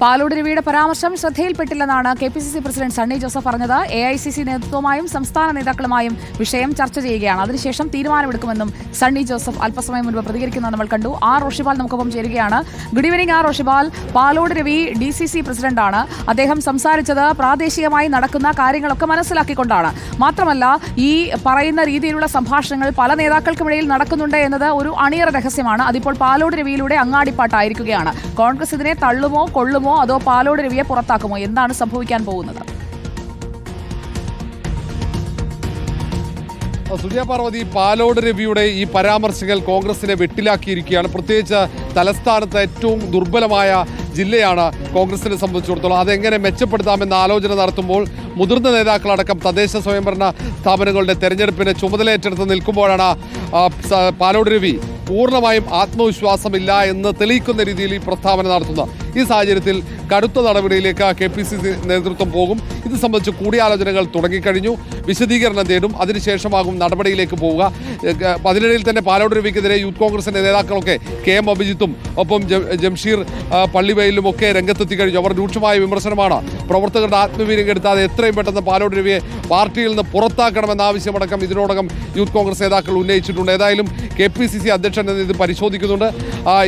പാലോട് രവിയുടെ പരാമർശം ശ്രദ്ധയിൽപ്പെട്ടില്ലെന്നാണ് KPCC president Sunny Joseph പറഞ്ഞത്. AICC നേതൃത്വവുമായും സംസ്ഥാന നേതാക്കളുമായും വിഷയം ചർച്ച ചെയ്യുകയാണ്. അതിനുശേഷം തീരുമാനമെടുക്കുമെന്നും സണ്ണി ജോസഫ് അല്പസമയം മുൻപ് പ്രതികരിക്കുന്നത് നമ്മൾ കണ്ടു. ആർ റോഷിപാൽ നമുക്കൊപ്പം ചേരുകയാണ്. Good evening R Roshipal. Palode Ravi DCC പ്രസിഡന്റാണ്. അദ്ദേഹം സംസാരിച്ചത് പ്രാദേശികമായി നടക്കുന്ന കാര്യങ്ങളൊക്കെ മനസ്സിലാക്കിക്കൊണ്ടാണ്. മാത്രമല്ല, ഈ പറയുന്ന രീതിയിലുള്ള സംഭാഷണങ്ങൾ പല നേതാക്കൾക്കുമിടയിൽ നടക്കുന്നുണ്ട് എന്നത് ഒരു അണിയറ രഹസ്യമാണ്. അതിപ്പോൾ പാലോട് രവിയിലൂടെ അങ്ങാടിപ്പാട്ടായിരിക്കുകയാണ്. കോൺഗ്രസ് ഇതിനെ തള്ളുമോ കൊള്ളുമോ അതോ പാലോട് രവിയെ പുറത്താക്കുമോ? എന്താണ് സംഭവിക്കാൻ പോകുന്നത്? സുജയ പാർവതി, പാലോട് രവിയുടെ ഈ പരാമർശങ്ങൾ കോൺഗ്രസിനെ വെട്ടിലാക്കിയിരിക്കുകയാണ്. പ്രത്യേകിച്ച് തലസ്ഥാനത്ത് ഏറ്റവും ദുർബലമായ ജില്ലയാണ് കോൺഗ്രസിനെ സംബന്ധിച്ചിടത്തോളം. അതെങ്ങനെ മെച്ചപ്പെടുത്താമെന്ന ആലോചന നടത്തുമ്പോൾ മുതിർന്ന നേതാക്കളടക്കം തദ്ദേശ സ്വയംഭരണ സ്ഥാപനങ്ങളുടെ തെരഞ്ഞെടുപ്പിന് ചുമതലയേറ്റെടുത്ത് നിൽക്കുമ്പോഴാണ് പാലോട് രവി പൂർണ്ണമായും ആത്മവിശ്വാസമില്ല എന്ന് തെളിയിക്കുന്ന രീതിയിൽ ഈ പ്രസ്താവന നടത്തുന്നത്. ഈ സാഹചര്യത്തിൽ കടുത്ത നടപടിയിലേക്ക് KPCC നേതൃത്വം പോകും. ഇത് സംബന്ധിച്ച് കൂടിയാലോചനകൾ തുടങ്ങിക്കഴിഞ്ഞു. വിശദീകരണം തേടും. അതിനുശേഷമാകും നടപടിയിലേക്ക് പോവുക. അതിനിടയിൽ തന്നെ പാലോട് രവിക്കെതിരെ യൂത്ത് കോൺഗ്രസിന്റെ നേതാക്കളൊക്കെ KM അഭിജിത്തും ഒപ്പം ജംഷീർ പള്ളിവയലിലും ഒക്കെ രംഗത്തെത്തി കഴിഞ്ഞു. അവർ രൂക്ഷമായ വിമർശനമാണ്. പ്രവർത്തകരുടെ ആത്മവീര്യം കെടുത്താതെ എത്രയും പെട്ടെന്ന് പാലോട് രവിയെ പാർട്ടിയിൽ നിന്ന് പുറത്താക്കണമെന്ന ആവശ്യമടക്കം ഇതിനോടകം യൂത്ത് കോൺഗ്രസ് നേതാക്കൾ ഉന്നയിച്ചിട്ടുണ്ട്. ഏതായാലും KPCC അധ്യക്ഷൻ ഇത് പരിശോധിക്കുന്നുണ്ട്.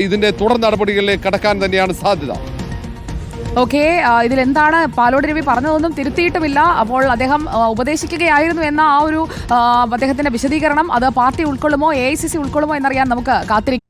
ഇതിന്റെ തുടർ നടപടികളിലേക്ക് കടക്കാൻ തന്നെയാണ് സാധ്യത. ഓക്കെ, ഇതിലെന്താണ് പാലോട് രവി പറഞ്ഞതൊന്നും തിരുത്തിയിട്ടുമില്ല. അപ്പോൾ അദ്ദേഹം ഉപദേശിക്കുകയായിരുന്നു എന്ന ആ ഒരു അദ്ദേഹത്തിന്റെ വിശദീകരണം അത് പാർട്ടി ഉൾക്കൊള്ളുമോ AICC ഉൾക്കൊള്ളുമോ എന്നറിയാൻ നമുക്ക് കാത്തിരിക്കാം.